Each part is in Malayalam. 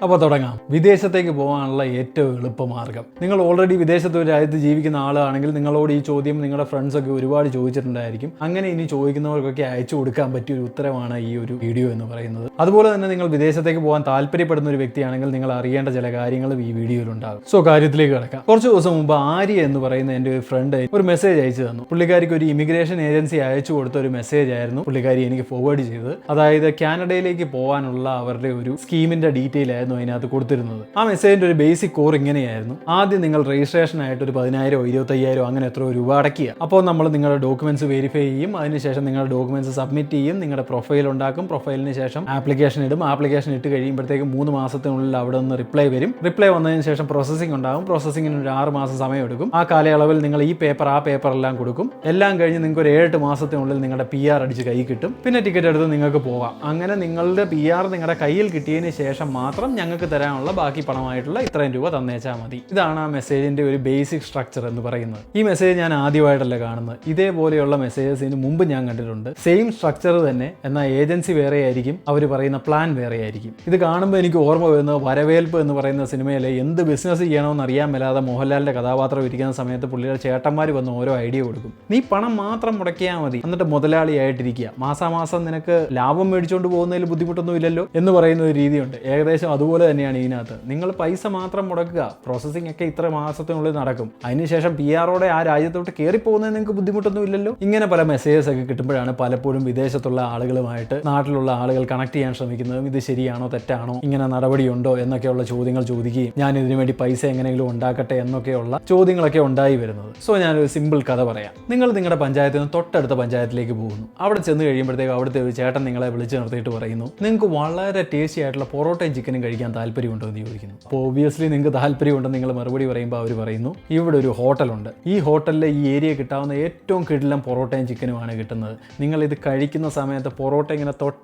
അപ്പോൾ തുടങ്ങാം. വിദേശത്തേക്ക് പോകാനുള്ള ഏറ്റവും എളുപ്പമാർഗ്ഗം. നിങ്ങൾ ഓൾറെഡി വിദേശത്ത് ഒരു രാജ്യത്ത് ജീവിക്കുന്ന ആളാണെങ്കിൽ നിങ്ങളോട് ഈ ചോദ്യം നിങ്ങളുടെ ഫ്രണ്ട്സൊക്കെ ഒരുപാട് ചോദിച്ചിട്ടുണ്ടായിരിക്കും. അങ്ങനെ ഇനി ചോദിക്കുന്നവർക്കൊക്കെ അയച്ചു കൊടുക്കാൻ പറ്റിയ ഒരു ഉത്തരമാണ് ഈ ഒരു വീഡിയോ എന്ന് പറയുന്നത്. അതുപോലെ തന്നെ നിങ്ങൾ വിദേശത്തേക്ക് പോകാൻ താല്പര്യപ്പെടുന്ന ഒരു വ്യക്തിയാണെങ്കിൽ നിങ്ങൾ അറിയേണ്ട ചില കാര്യങ്ങളും ഈ വീഡിയോയിലുണ്ടാകും. സോ കാര്യത്തിലേക്ക് കിടക്കാം. കുറച്ച് ദിവസം മുമ്പ് ആര്യ എന്ന് പറയുന്ന എൻ്റെ ഒരു ഫ്രണ്ട് ഒരു മെസ്സേജ് അയച്ചു തന്നു. പുള്ളിക്കാരിക്ക് ഒരു ഇമിഗ്രേഷൻ ഏജൻസി അയച്ചു കൊടുത്ത ഒരു മെസ്സേജ് ആയിരുന്നു പുള്ളിക്കാരി എനിക്ക് ഫോർവേഡ് ചെയ്തത്. അതായത് കാനഡയിലേക്ക് പോകാനുള്ള അവരുടെ ഒരു സ്കീമിന്റെ ഡീറ്റെയിൽ ആയിരുന്നു അതിനകത്ത് കൊടുത്തിരുന്നത്. ആ മെസ്സേജിന്റെ ഒരു ബേസിക് കോർ ഇങ്ങനെയായിരുന്നു: ആദ്യം നിങ്ങൾ രജിസ്ട്രേഷൻ ആയിട്ട് ഒരു 10,000 25,000 അങ്ങനെ എത്രയോ രൂപ അടയ്ക്കുക. അപ്പോൾ നമ്മൾ നിങ്ങളുടെ ഡോക്യുമെന്റ്സ് വെരിഫൈ ചെയ്യും. അതിനുശേഷം നിങ്ങളുടെ ഡോക്യുമെന്റ്സ് സബ്മിറ്റ് ചെയ്യും. നിങ്ങളുടെ പ്രൊഫൈൽ ഉണ്ടാക്കും. പ്രൊഫൈലിന് ശേഷം ആപ്ലിക്കേഷൻ ഇടും. ആപ്ലിക്കേഷൻ ഇട്ട് കഴിയുമ്പോഴത്തേക്കും 3 മാസത്തിനുള്ളിൽ അവിടെ നിന്ന് റിപ്ലൈ വരും. റിപ്ലൈ വന്നതിന് ശേഷം പ്രോസസ്സിംഗ് ഉണ്ടാകും. പ്രോസസ്സിങ്ങിന് ഒരു 6 മാസം സമയം എടുക്കും. ആ കാലയളവിൽ നിങ്ങൾ ഈ പേപ്പർ ആ പേപ്പർ എല്ലാം കൊടുക്കും. എല്ലാം കഴിഞ്ഞ് നിങ്ങൾക്ക് ഒരു 7 മാസത്തിനുള്ളിൽ നിങ്ങളുടെ PR അടിച്ച് കൈ കിട്ടും. പിന്നെ ടിക്കറ്റ് എടുത്ത് നിങ്ങൾക്ക് പോകാം. അങ്ങനെ നിങ്ങളുടെ PR നിങ്ങളുടെ കയ്യിൽ കിട്ടിയതിന് ശേഷം മാത്രം ഞങ്ങൾക്ക് തരാനുള്ള ബാക്കി പണമായിട്ടുള്ള ഇത്രയും രൂപ തന്നേച്ചാൽ മതി. ഇതാണ് ആ മെസ്സേജിന്റെ ഒരു ബേസിക് സ്ട്രക്ചർ എന്ന് പറയുന്നത്. ഈ മെസ്സേജ് ഞാൻ ആദ്യമായിട്ടല്ല കാണുന്നത്. ഇതേപോലെയുള്ള മെസ്സേജസ് ഇതിന് മുമ്പ് ഞാൻ കണ്ടിട്ടുണ്ട്. സെയിം സ്ട്രക്ചർ തന്നെ, എന്നാൽ ഏജൻസി വേറെ ആയിരിക്കും, അവർ പറയുന്ന പ്ലാൻ വേറെ ആയിരിക്കും. ഇത് കാണുമ്പോൾ എനിക്ക് ഓർമ്മ വരുന്നത് വരവേൽപ്പ് എന്ന് പറയുന്ന സിനിമയിലെ എന്ത് ബിസിനസ് ചെയ്യണമെന്ന് അറിയാൻ മേലാതെ മോഹൻലാലിന്റെ കഥാപാത്രം ഇരിക്കുന്ന സമയത്ത് പുള്ളിയുടെ ചേട്ടന്മാർ വന്ന് ഓരോ ഐഡിയ കൊടുക്കും. നീ പണം മാത്രം മുടക്കിയാൽ മതി, എന്നിട്ട് മുതലാളിയായിട്ടിരിക്കുക, മാസാമാസം നിനക്ക് ലാഭം മേടിച്ചുകൊണ്ട് പോകുന്നതിൽ ബുദ്ധിമുട്ടൊന്നും ഇല്ലല്ലോ എന്ന് പറയുന്ന ഒരു രീതിയുണ്ട്. ഏകദേശം അതുപോലെ തന്നെയാണ് ഇതിനകത്ത്. നിങ്ങൾ പൈസ മാത്രം മുടക്കുക, പ്രോസസ്സിംഗ് ഒക്കെ ഇത്ര മാസത്തിനുള്ളിൽ നടക്കും, അതിനുശേഷം PR-ഓടെ ആ രാജ്യത്തോട്ട് കയറി പോകുന്നതിന് നിങ്ങൾക്ക് ബുദ്ധിമുട്ടൊന്നും ഇല്ലല്ലോ. ഇങ്ങനെ പല മെസ്സേജസ് ഒക്കെ കിട്ടുമ്പോഴാണ് പലപ്പോഴും വിദേശത്തുള്ള ആളുകളുമായിട്ട് നാട്ടിലുള്ള ആളുകൾ കണക്ട് ചെയ്യാൻ ശ്രമിക്കുന്നതും ഇത് ശരിയാണോ തെറ്റാണോ, ഇങ്ങനെ നടപടിയുണ്ടോ എന്നൊക്കെയുള്ള ചോദ്യങ്ങൾ ചോദിക്കുകയും ഞാൻ ഇതിനു വേണ്ടി പൈസ എങ്ങനെയെങ്കിലും ഉണ്ടാക്കട്ടെ എന്നൊക്കെയുള്ള ചോദ്യങ്ങളൊക്കെ ഉണ്ടായി വരുന്നത്. സോ ഞാനൊരു സിമ്പിൾ കഥ പറയാം. നിങ്ങൾ നിങ്ങളുടെ പഞ്ചായത്തിൽ നിന്ന് തൊട്ടടുത്ത പഞ്ചായത്തിലേക്ക് പോകുന്നു. അവിടെ ചെന്ന് കഴിയുമ്പോഴത്തേക്ക് അവിടുത്തെ ഒരു ചേട്ടൻ നിങ്ങളെ വിളിച്ച് നിർത്തിയിട്ട് പറയുന്നു, നിങ്ങൾക്ക് വളരെ ടേസ്റ്റി ആയിട്ടുള്ള പൊറോട്ടയും ചിക്കനും കഴിക്കാൻ താല്പര്യമുണ്ടോ എന്ന് ചോദിക്കുന്നു. അപ്പോൾ ഒബിയസ്ലി നിങ്ങൾക്ക് താല്പര്യമുണ്ടെന്ന് നിങ്ങൾ മറുപടി പറയുമ്പോൾ അവർ പറയുന്നു, ഇവിടെ ഒരു ഹോട്ടലുണ്ട്, ഈ ഹോട്ടലിലെ ഈ ഏരിയ കിട്ടാവുന്ന ഏറ്റവും കിടിലം പൊറോട്ടയും ചിക്കനുമാണ് കിട്ടുന്നത്. നിങ്ങൾ ഇത് കഴിക്കുന്ന സമയത്ത് പൊറോട്ട ഇങ്ങനെ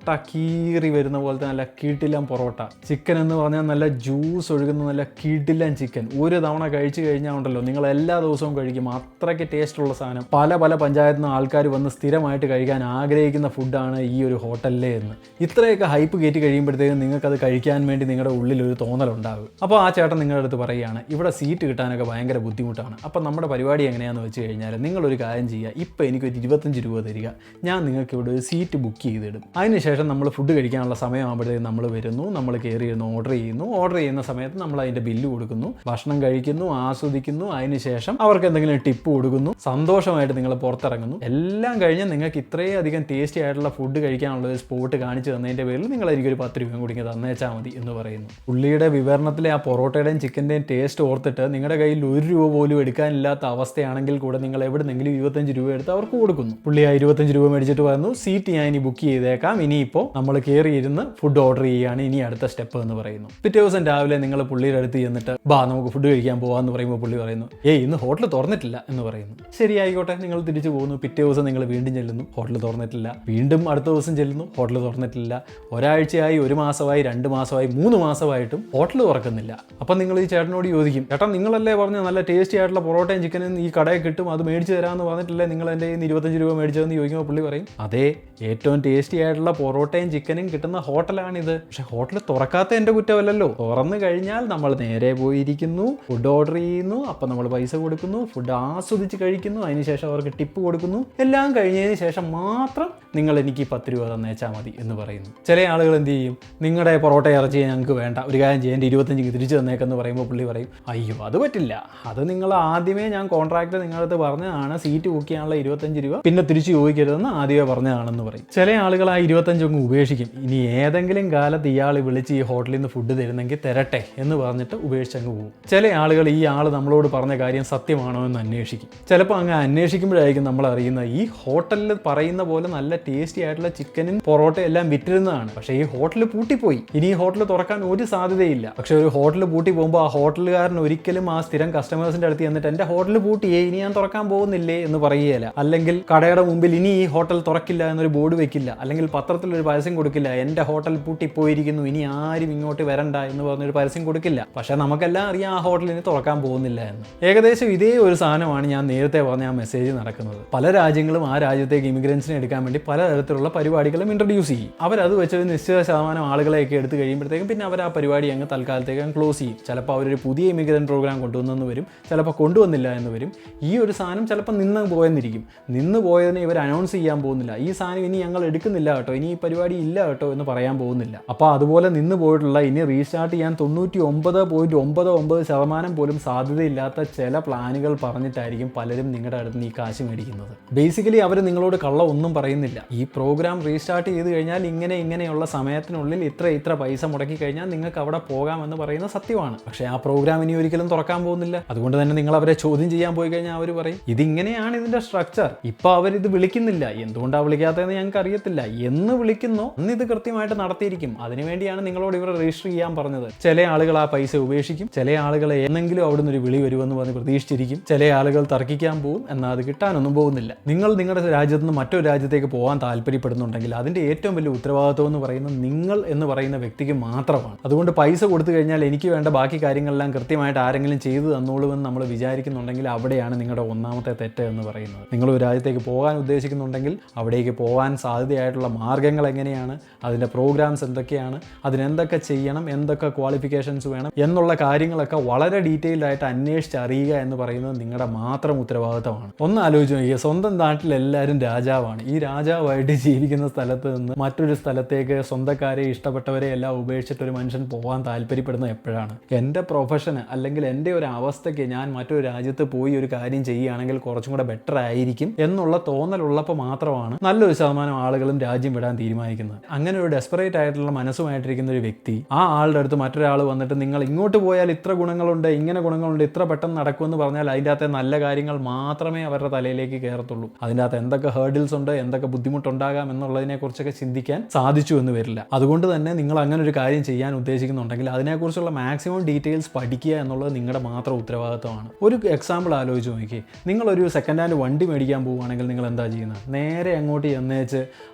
കീറി വരുന്ന പോലത്തെ നല്ല കിടിലം പൊറോട്ട, ചിക്കൻ എന്ന് പറഞ്ഞാൽ നല്ല ജ്യൂസ് ഒഴുകുന്ന നല്ല കിടിലം ചിക്കൻ. ഒരു തവണ കഴിച്ചു കഴിഞ്ഞാൽ ഉണ്ടല്ലോ നിങ്ങൾ എല്ലാ ദിവസവും കഴിക്കും, അത്രയ്ക്ക് ടേസ്റ്റുള്ള സാധനം. പല പഞ്ചായത്തിൽ നിന്ന് ആൾക്കാർ വന്ന് സ്ഥിരമായിട്ട് കഴിക്കാൻ ആഗ്രഹിക്കുന്ന ഫുഡാണ് ഈ ഒരു ഹോട്ടലിലെ എന്ന്. ഇത്രയൊക്കെ ഹൈപ്പ് കയറ്റി കഴിയുമ്പോഴത്തേക്കും നിങ്ങൾക്കത് കഴിക്കാൻ വേണ്ടി നിങ്ങളുടെ ഉള്ളിൽ ഒരു തോന്നലുണ്ടാകും. അപ്പോൾ ആ ചേട്ടൻ നിങ്ങളുടെ അടുത്ത് പറയുകയാണ്, ഇവിടെ സീറ്റ് കിട്ടാനൊക്കെ ഭയങ്കര ബുദ്ധിമുട്ടാണ്. അപ്പോൾ നമ്മുടെ പരിപാടി എങ്ങനെയാണെന്ന് വെച്ച് കഴിഞ്ഞാൽ നിങ്ങളൊരു കാര്യം ചെയ്യുക, ഇപ്പോൾ എനിക്കൊരു 25 രൂപ തരിക, ഞാൻ നിങ്ങൾക്ക് ഇവിടെ ഒരു സീറ്റ് ബുക്ക് ചെയ്തിടും. അതിനുശേഷം നമ്മൾ ഫുഡ് കഴിക്കാനുള്ള സമയമാകുമ്പോഴത്തേക്കും നമ്മൾ വരുന്നു, നമ്മൾ കയറി ഇരുന്ന് ഓർഡർ ചെയ്യുന്ന സമയത്ത് നമ്മൾ അതിൻ്റെ ബില്ല് കൊടുക്കുന്നു, ഭക്ഷണം കഴിക്കുന്നു, ആസ്വദിക്കുന്നു. അതിനുശേഷം അവർക്ക് എന്തെങ്കിലും ടിപ്പ് കൊടുക്കുന്നു, സന്തോഷമായിട്ട് നിങ്ങൾ പുറത്തിറങ്ങുന്നു. എല്ലാം കഴിഞ്ഞ് നിങ്ങൾക്ക് ഇത്രയും അധികം ടേസ്റ്റി ആയിട്ടുള്ള ഫുഡ് കഴിക്കാനുള്ള ഒരു സ്പോട്ട് കാണിച്ചു തന്നതിൻ്റെ പേരിൽ നിങ്ങൾ എനിക്കൊരു 10 രൂപയും കൂടി തന്നേച്ചാൽ മതി എന്ന് പറയുന്നു. പുള്ളിയുടെ വിവരണത്തിലെ ആ പൊറോട്ടയുടെയും ചിക്കൻ്റെയും ടേസ്റ്റ് ഓർത്തിട്ട് നിങ്ങളുടെ കയ്യിൽ 1 രൂപ പോലും എടുക്കാനില്ലാത്ത അവസ്ഥയാണെങ്കിൽ കൂടെ നിങ്ങൾ എവിടെന്നെങ്കിലും 25 രൂപ എടുത്ത് അവർക്ക് കൊടുക്കുന്നു. പുള്ളി ആ 25 രൂപ മേടിച്ചിട്ട് പറഞ്ഞു, സീറ്റ് ഞാൻ ഇനി ബുക്ക് ചെയ്തേക്കാം, ഇനിയിപ്പോൾ നമ്മൾ കയറി ഇരുന്ന് ഫുഡ് ഓർഡർ ചെയ്യുകയാണ് ഇനി അടുത്ത സ്റ്റെപ്പ് എന്ന് പറയുന്നു. പിറ്റേ ദിവസം രാവിലെ നിങ്ങൾ പുള്ളിയുടെ അടുത്ത് ചെന്നിട്ട് നമുക്ക് ഫുഡ് കഴിക്കാൻ പോകാമെന്ന് പറയുമ്പോൾ പുള്ളി പറയുന്നു, ഇന്ന് ഹോട്ടൽ തുറന്നിട്ടില്ല എന്ന് പറയുന്നു. ശരി ആയിക്കോട്ടെ, നിങ്ങൾ തിരിച്ചു പോകുന്നു. പിറ്റേ ദിവസം നിങ്ങൾ വീണ്ടും ചെല്ലുന്നു, ഹോട്ടൽ തുറന്നിട്ടില്ല. വീണ്ടും അടുത്ത ദിവസം ചെല്ലുന്നു, ഹോട്ടൽ തുറന്നിട്ടില്ല. ഒരാഴ്ചയായി, 1 മാസമായി, 2 മാസമായി, 3 മാസമായിട്ടും ഹോട്ടൽ തുറക്കുന്നില്ല. അപ്പം നിങ്ങൾ ഈ ചേട്ടനോട് ചോദിക്കും, ചേട്ടാ നിങ്ങളല്ലേ പറഞ്ഞ നല്ല ടേസ്റ്റി ആയിട്ടുള്ള പൊറോട്ടയും ചിക്കനും ഈ കടയിൽ കിട്ടും, അത് മേടിച്ച് തരാമെന്ന് പറഞ്ഞിട്ടില്ലേ നിങ്ങൾ എൻ്റെ 25 രൂപ മേടിച്ചതെന്ന് ചോദിക്കുമ്പോൾ പുള്ളി പറയും, അതെ, ഏറ്റവും ടേസ്റ്റി ആയിട്ടുള്ള പൊറോട്ടയും ചിക്കനും കിട്ടുന്ന ഹോട്ടലാണിത്. പക്ഷെ ഹോട്ടൽ തുറക്കാത്ത എൻ്റെ കുറ്റമല്ലല്ലോ. തുറന്നു കഴിഞ്ഞാൽ നമ്മൾ നേരെ പോയിരിക്കുന്നു, ഫുഡ് ഓർഡർ ചെയ്യുന്നു, അപ്പം നമ്മൾ പൈസ കൊടുക്കുന്നു, ഫുഡ് ആസ്വദിച്ച് കഴിക്കുന്നു, അതിനുശേഷം അവർക്ക് ടിപ്പ് കൊടുക്കുന്നു. എല്ലാം കഴിഞ്ഞതിന് ശേഷം മാത്രം നിങ്ങൾ എനിക്ക് 10 രൂപ തന്നേച്ചാൽ മതി എന്ന് പറയുന്നു. ചില ആളുകൾ എന്ത് ചെയ്യും, നിങ്ങളുടെ പൊറോട്ട ഇറച്ചി ഞങ്ങൾക്ക് വേണ്ട, ഒരു കാര്യം ചെയ്യാൻ 25 തിരിച്ചു തന്നേക്കെന്ന് പറയുമ്പോൾ പുള്ളി പറയും, അയ്യോ അത് പറ്റില്ല, അത് നിങ്ങൾ ആദ്യമേ ഞാൻ കോൺട്രാക്ട് നിങ്ങളടുത്ത് പറഞ്ഞതാണ്, സീറ്റ് ബുക്ക് ചെയ്യാനുള്ള 25 രൂപ പിന്നെ തിരിച്ചു ചോദിക്കരുതെന്ന് ആദ്യമേ പറഞ്ഞതാണെന്ന് പറയും. ചില ആളുകൾ ആ 25 അങ്ങ് ഉപേക്ഷിക്കും. ഇനി ഏതെങ്കിലും കാലത്ത് ഇയാൾ വിളിച്ച് ഈ ഹോട്ടലിൽ നിന്ന് ഫുഡ് തരുന്നെങ്കിൽ തരട്ടെ എന്ന് പറഞ്ഞിട്ട് ഉപേക്ഷിച്ചങ്ങ് പോകും. ചില ആളുകൾ ഈ ആൾ നമ്മളോട് പറഞ്ഞ കാര്യം സത്യമാണോ എന്ന് അന്വേഷിക്കും. ചിലപ്പോൾ അങ്ങ് അന്വേഷിക്കുമ്പോഴായിരിക്കും നമ്മൾ അറിയുന്നത് ഈ ഹോട്ടലിൽ പറയുന്ന പോലെ നല്ല ടേസ്റ്റി ആയിട്ടുള്ള ചിക്കനും പൊറോട്ടയും എല്ലാം വിറ്റിരുന്നതാണ്. പക്ഷേ ഈ ഹോട്ടൽ പൂട്ടിപ്പോയി, ഇനി ഈ ഹോട്ടൽ തുറക്കാൻ ഒരു സാധ്യതയില്ല. പക്ഷെ ഒരു ഹോട്ടൽ പൂട്ടി പോകുമ്പോൾ ആ ഹോട്ടലുകാരൻ ഒരിക്കലും ആ സ്ഥിരം കസ്റ്റമേഴ്സിന്റെ അടുത്ത് എന്നിട്ട് എൻ്റെ ഹോട്ടൽ പൂട്ടിയേ, ഇനി ഞാൻ തുറക്കാൻ പോകുന്നില്ലേ എന്ന് പറയുകയില്ല. അല്ലെങ്കിൽ കടയുടെ മുമ്പിൽ ഇനി ഈ ഹോട്ടൽ തുറക്കില്ല എന്നൊരു ബോർഡ് വെക്കില്ല. അല്ലെങ്കിൽ പത്രത്തിലൊരു പരസ്യം കൊടുക്കില്ല, എൻ്റെ ഹോട്ടൽ പൂട്ടിപ്പോയിരിക്കുന്നു, ഇനി ആരും ഇങ്ങോട്ട് വരണ്ട എന്ന് പറഞ്ഞൊരു പരസ്യം കൊടുക്കില്ല. പക്ഷെ നമുക്കെല്ലാം അറിയാം ആ ഹോട്ടലിന് തുറക്കാൻ പോകുന്നില്ല എന്ന്. ഏകദേശം ഇതേ ഒരു സാധനമാണ് ഞാൻ നേരത്തെ പറഞ്ഞ ആ മെസ്സേജ് നടക്കുന്നത്. പല രാജ്യങ്ങളും ആ രാജ്യത്തേക്ക് ഇമിഗ്രൻസിനെ എടുക്കാൻ വേണ്ടി പലതരത്തിലുള്ള പരിപാടികളും ഇൻട്രൊഡ്യൂസ് ചെയ്യും. അവരത് വെച്ച് നിശ്ചിത ശതമാനം ആളുകളെയൊക്കെ എടുത്ത് കഴിയുമ്പോഴത്തേക്കും പിന്നെ അവർ ആ പരിപാടി അങ്ങ് തൽക്കാലത്തേക്ക് ക്ലോസ് ചെയ്യും. ചിലപ്പോൾ അവരൊരു പുതിയ ഇമിഗ്രൻ്റ് പ്രോഗ്രാം കൊണ്ടുവന്നെന്ന് വരും, ചിലപ്പോൾ കൊണ്ടുവന്നില്ല എന്ന് വരും. ഈ ഒരു സാധനം ചിലപ്പോൾ നിന്ന് പോയെന്നിരിക്കും. നിന്ന് പോയതിനെ ഇവർ അനൗൺസ് ചെയ്യാൻ പോകുന്നില്ല. ഈ സാധനം ഇനി ഞങ്ങൾ എടുക്കുന്നില്ല കേട്ടോ, ഇനി ഈ പരിപാടി ഇല്ല കേട്ടോ എന്ന് പറയാൻ പോകുന്നില്ല. അപ്പോൾ അതുപോലെ നിന്ന് പോയിട്ടുള്ള ഇനി റീസ്റ്റാർട്ട് ചെയ്യാൻ 99.99% പോലും സാധ്യതയില്ലാത്ത ചില പ്ലാനുകൾ പറഞ്ഞിട്ടായിരിക്കും പലരും നിങ്ങളുടെ അടുത്ത് ഈ കാശ് മേടിക്കുന്നത്. ബേസിക്കലി അവർ നിങ്ങളോട് കള്ളം ഒന്നും പറയുന്നില്ല. ഈ പ്രോഗ്രാം റീസ്റ്റാർട്ട് ചെയ്ത് കഴിഞ്ഞാൽ ഇങ്ങനെയുള്ള സമയത്തിനുള്ളിൽ ഇത്ര പൈസ മുടക്കി കഴിഞ്ഞാൽ നിങ്ങൾക്ക് അവിടെ പോകാമെന്ന് പറയുന്ന സത്യമാണ്. പക്ഷേ ആ പ്രോഗ്രാം ഇനി ഒരിക്കലും തുറക്കാൻ പോകുന്നില്ല. അതുകൊണ്ട് തന്നെ നിങ്ങൾ അവരെ ചോദ്യം ചെയ്യാൻ പോയി കഴിഞ്ഞാൽ അവർ പറയും ഇതിങ്ങനെയാണ് ഇതിന്റെ സ്ട്രക്ചർ, ഇപ്പോൾ അവരിത് വിളിക്കുന്നില്ല, എന്തുകൊണ്ടാണ് വിളിക്കാത്തതെന്ന് ഞങ്ങൾക്ക് അറിയത്തില്ല. എന്ന് വിളിക്കുന്നോ അന്ന് ഇത് കൃത്യമായിട്ട് നടത്തിയിരിക്കും. അതിനുവേണ്ടിയാണ് നിങ്ങളോട് ഇവർ രജിസ്റ്റർ ചെയ്യാൻ പറഞ്ഞത്. ചില ആളുകൾ ആ പൈസ ഉപേക്ഷിക്കും, ചില ആളുകൾ എന്നെങ്കിലും അവിടുന്ന് ഒരു വിളി വരുമെന്ന് പറഞ്ഞ് പ്രതീക്ഷിച്ചിരിക്കും, ചില ആളുകൾ തർക്കിക്കാൻ പോകും, എന്നാൽ അത് കിട്ടാനൊന്നും പോകുന്നില്ല. നിങ്ങൾ നിങ്ങളുടെ രാജ്യത്ത് നിന്ന് മറ്റൊരു രാജ്യത്തേക്ക് പോകാൻ താല്പര്യപ്പെടുന്നുണ്ടെങ്കിൽ അതിന്റെ ഏറ്റവും വലിയ ഉത്തരവാദിത്വം എന്ന് പറയുന്നത് നിങ്ങൾ എന്ന് പറയുന്ന വ്യക്തിക്ക് മാത്രമാണ്. അതുകൊണ്ട് പൈസ കൊടുത്തു കഴിഞ്ഞാൽ എനിക്ക് വേണ്ട ബാക്കി കാര്യങ്ങളെല്ലാം കൃത്യമായിട്ട് ആരെങ്കിലും ചെയ്തു തന്നോളുമെന്ന് നമ്മൾ വിചാരിക്കുന്നുണ്ടെങ്കിൽ അവിടെയാണ് നിങ്ങളുടെ ഒന്നാമത്തെ തെറ്റ് എന്ന് പറയുന്നത്. നിങ്ങൾ ഒരു രാജ്യത്തേക്ക് പോകാൻ ഉദ്ദേശിക്കുന്നുണ്ടെങ്കിൽ അവിടേക്ക് പോകാൻ സാധ്യതയായിട്ടുള്ള മാർഗ്ഗങ്ങൾ എങ്ങനെയാണ്, അതിൻ്റെ പ്രോഗ്രാംസ് എന്തൊക്കെയാണ്, അതിനെന്തൊക്കെ ചെയ്യണം, എന്തൊക്കെ ക്വാളിഫിക്കേഷൻസ് വേണം എന്നുള്ള കാര്യങ്ങളൊക്കെ വളരെ ഡീറ്റെയിൽഡ് ആയിട്ട് അന്വേഷിച്ച് അറിയുക എന്ന് പറയുന്നത് നിങ്ങളുടെ മാത്രം ഉത്തരവാദിത്തമാണ്. ഒന്ന് ആലോചിച്ച് നോക്കിയാൽ സ്വന്തം നാട്ടിൽ എല്ലാവരും രാജാവാണ്. ഈ രാജാവായിട്ട് ജീവിക്കുന്ന സ്ഥലത്ത് നിന്ന് മറ്റൊരു സ്ഥലത്തേക്ക് സ്വന്തക്കാരെ ഇഷ്ടപ്പെട്ടവരെ എല്ലാം ഉപേക്ഷിച്ചിട്ട് ഒരു മനുഷ്യൻ പോകാൻ താല്പര്യപ്പെടുന്നത് എപ്പോഴാണ്? എൻ്റെ പ്രൊഫഷന് അല്ലെങ്കിൽ എൻ്റെ ഒരു അവസ്ഥയ്ക്ക് ഞാൻ മറ്റൊരു രാജ്യത്ത് പോയി ഒരു കാര്യം ചെയ്യുകയാണെങ്കിൽ കുറച്ചും കൂടെ ബെറ്റർ ആയിരിക്കും എന്നുള്ള തോന്നലുള്ളപ്പോൾ മാത്രമാണ് നല്ലൊരു ശതമാനം ആളുകളും രാജ്യം വിടാൻ തീരുമാനിക്കുന്നത്. അങ്ങനെ ഒരു ഡെസ്പറേറ്റ് ആയിട്ടുള്ള മനസ്സുമായിട്ടിരിക്കുന്ന ഒരു വ്യക്തി ആ ആളുടെ അടുത്ത് മറ്റൊരാൾ വന്നിട്ട് നിങ്ങൾ ഇങ്ങോട്ട് പോയാൽ ഇത്ര ഗുണങ്ങളുണ്ട്, ഇങ്ങനെ ഗുണങ്ങളുണ്ട്, ഇത്ര പെട്ടെന്ന് നടക്കുമെന്ന് പറഞ്ഞാൽ അതിൻ്റെ അകത്തെ നല്ല കാര്യങ്ങൾ മാത്രമേ അവരുടെ തലയിലേക്ക് കയറത്തുള്ളൂ. അതിൻ്റെ അകത്ത് എന്തൊക്കെ ഹേർഡിൽസ് ഉണ്ട്, എന്തൊക്കെ ബുദ്ധിമുട്ടുണ്ടാകാം എന്നുള്ളതിനെ കുറിച്ചൊക്കെ ചിന്തിക്കാൻ സാധിച്ചു എന്ന് വരില്ല. അതുകൊണ്ട് തന്നെ നിങ്ങൾ അങ്ങനെ ഒരു കാര്യം ചെയ്യാൻ ഉദ്ദേശിക്കുന്നുണ്ടെങ്കിൽ അതിനെക്കുറിച്ചുള്ള മാക്സിമം ഡീറ്റെയിൽസ് പഠിക്കുക എന്നുള്ളത് നിങ്ങളുടെ മാത്രം ഉത്തരവാദിത്തമാണ്. ഒരു എക്സാമ്പിൾ ആലോചിച്ച് നോക്കി, നിങ്ങളൊരു സെക്കൻഡ് ഹാൻഡ് വണ്ടി മേടിക്കാൻ പോവുകയാണെങ്കിൽ നിങ്ങൾ എന്താ ചെയ്യുന്നത്? നേരെ അങ്ങോട്ട് ചെന്നേച്ച്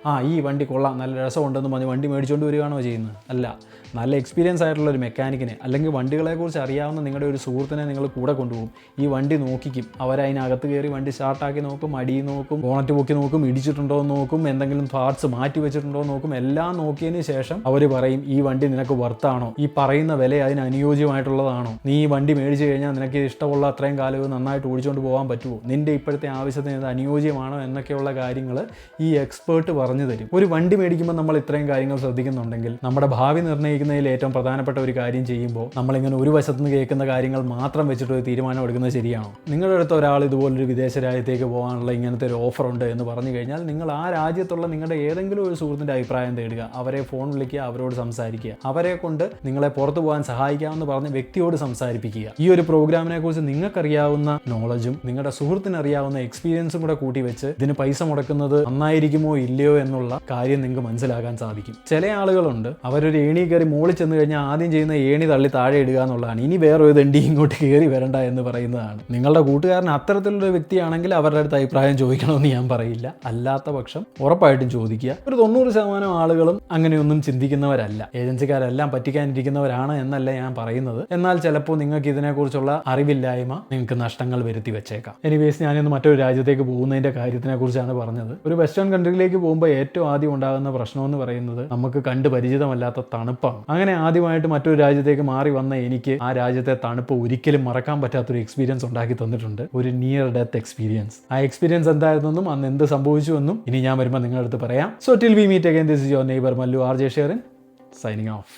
ഈ വണ്ടി കൊള്ളാം, നല്ല രസമുണ്ടെന്ന് പറഞ്ഞ് വണ്ടി മേടിച്ചുകൊണ്ട് വരികയാണോ ചെയ്യുന്നത്? അല്ല. നല്ല എക്സ്പീരിയൻസ് ആയിട്ടുള്ള ഒരു മെക്കാനിക്കിനെ അല്ലെങ്കിൽ വണ്ടികളെക്കുറിച്ച് അറിയാവുന്ന നിങ്ങളുടെ ഒരു സുഹൃത്തിനെ നിങ്ങൾ കൂടെ കൊണ്ടുപോകും. ഈ വണ്ടി നോക്കിക്കും, അവരതിനകത്ത് കയറി വണ്ടി സ്റ്റാർട്ടാക്കി നോക്കും, അടി നോക്കും, ബോണറ്റ് പൊക്കി നോക്കും, ഇടിച്ചിട്ടുണ്ടോ എന്ന് നോക്കും, എന്തെങ്കിലും പാർട്സ് മാറ്റി വെച്ചിട്ടുണ്ടോ എന്ന് നോക്കും. എല്ലാം നോക്കിയതിന് ശേഷം അവർ പറയും ഈ വണ്ടി നിനക്ക് വർത്താണോ, ഈ പറയുന്ന വില അതിന് അനുയോജ്യമായിട്ടുള്ളതാണോ, നീ ഈ വണ്ടി മേടിച്ച് കഴിഞ്ഞാൽ നിനക്ക് ഇഷ്ടമുള്ള അത്രയും കാലവും നന്നായിട്ട് ഓടിച്ചുകൊണ്ട് പോകാൻ പറ്റുമോ, നിൻ്റെ ഇപ്പോഴത്തെ ആവശ്യത്തിന് ഇത് അനുയോജ്യമാണോ എന്നൊക്കെയുള്ള കാര്യങ്ങൾ ഈ എക്സ്പേർട്ട് പറഞ്ഞു തരും. ഒരു വണ്ടി മേടിക്കുമ്പോൾ നമ്മൾ ഇത്രയും കാര്യങ്ങൾ ശ്രദ്ധിക്കുന്നുണ്ടെങ്കിൽ നമ്മുടെ ഭാവി നിർണ്ണയിക്കുന്നതിൽ ഏറ്റവും പ്രധാനപ്പെട്ട ഒരു കാര്യം ചെയ്യുമ്പോൾ നമ്മളിങ്ങനെ ഒരു വശത്തുനിന്ന് കേൾക്കുന്ന കാര്യങ്ങൾ മാത്രം വെച്ചിട്ട് ഒരു തീരുമാനം എടുക്കുന്നത് ശരിയാണോ? നിങ്ങളുടെ അടുത്ത് ഒരാൾ ഇതുപോലൊരു വിദേശ രാജ്യത്തേക്ക് പോകാനുള്ള ഇങ്ങനത്തെ ഒരു ഓഫർ ഉണ്ട് എന്ന് പറഞ്ഞു കഴിഞ്ഞാൽ നിങ്ങൾ ആ രാജ്യത്തുള്ള നിങ്ങളുടെ ഏതെങ്കിലും ഒരു സുഹൃത്തിൻ്റെ അഭിപ്രായം തേടുക, അവരെ ഫോൺ വിളിക്കുക, അവരോട് സംസാരിക്കുക, അവരെ കൊണ്ട് നിങ്ങളെ പുറത്തു പോകാൻ സഹായിക്കാമെന്ന് പറഞ്ഞ് വ്യക്തിയോട് സംസാരിപ്പിക്കുക. ഈ ഒരു പ്രോഗ്രാമിനെ കുറിച്ച് നിങ്ങൾക്കറിയാവുന്ന നോളജും നിങ്ങളുടെ സുഹൃത്തിന് അറിയാവുന്ന എക്സ്പീരിയൻസും കൂടെ കൂട്ടി വെച്ച് ഇതിന് പൈസ മുടക്കുന്നത് നന്നായിരിക്കുമോ ഇല്ലയോ എന്നുള്ള കാര്യം നിങ്ങൾക്ക് മനസ്സിലാക്കാൻ സാധിക്കും. ചില ആളുകളുണ്ട്, അവരൊരു ഏണി കയറി മുകളിൽ ചെന്ന് കഴിഞ്ഞാൽ ആദ്യം ചെയ്യുന്ന ഏണി തള്ളി താഴെ ഇടുക എന്നുള്ളതാണ്. ഇനി വേറെ ഒരു ദണ്ടി ഇങ്ങോട്ട് കയറി വരണ്ട എന്ന് പറയുന്നതാണ്. നിങ്ങളുടെ കൂട്ടുകാരൻ അത്തരത്തിലുള്ള വ്യക്തിയാണെങ്കിൽ അവരുടെ അടുത്ത് അഭിപ്രായം ചോദിക്കണമെന്ന് ഞാൻ പറയില്ല. അല്ലാത്ത പക്ഷം ഉറപ്പായിട്ടും ചോദിക്കുക. ഒരു 90% ആളുകളും അങ്ങനെയൊന്നും ചിന്തിക്കുന്നവരല്ല. ഏജൻസിക്കാരെല്ലാം പറ്റിക്കാനിരിക്കുന്നവരാണ് എന്നല്ല ഞാൻ പറയുന്നത്. എന്നാൽ ചിലപ്പോൾ നിങ്ങൾക്ക് ഇതിനെക്കുറിച്ചുള്ള അറിവില്ലായ്മ നിങ്ങൾക്ക് നഷ്ടങ്ങൾ വരുത്തി വെച്ചേക്കാം. എനിവേസ്, ഞാനിന്ന് മറ്റൊരു രാജ്യത്തേക്ക് പോകുന്നതിൻ്റെ കാര്യത്തിനെ കുറിച്ചാണ് പറഞ്ഞത്. ഒരു വെസ്റ്റേൺ കൺട്രിയിലേക്ക് പോകുമ്പോൾ ഏറ്റവും ആദ്യം ഉണ്ടാകുന്ന പ്രശ്നം എന്ന് പറയുന്നത് നമുക്ക് കണ്ട് പരിചിതമല്ലാത്ത തണുപ്പാണ്. അങ്ങനെ ആദ്യമായിട്ട് മറ്റൊരു രാജ്യത്തേക്ക് മാറി വന്ന എനിക്ക് ആ രാജ്യത്തെ തണുപ്പ് ഒരിക്കലും മറക്കാൻ പറ്റാത്തൊരു എക്സ്പീരിയൻസ് ഉണ്ടാക്കി തന്നിട്ടുണ്ട്. ഒരു നിയർ ഡെത്ത് എക്സ്പീരിയൻസ്. ആ എക്സ്പീരിയൻസ് എന്തായിരുന്നെന്നും അന്ന് എന്ത് സംഭവിച്ചുവെന്നും ഇനി ഞാൻ വരുമ്പോൾ നിങ്ങളുടെ അടുത്ത് പറയാം. So till we meet again, this is your neighbour Mallu RJ Sherin, signing of.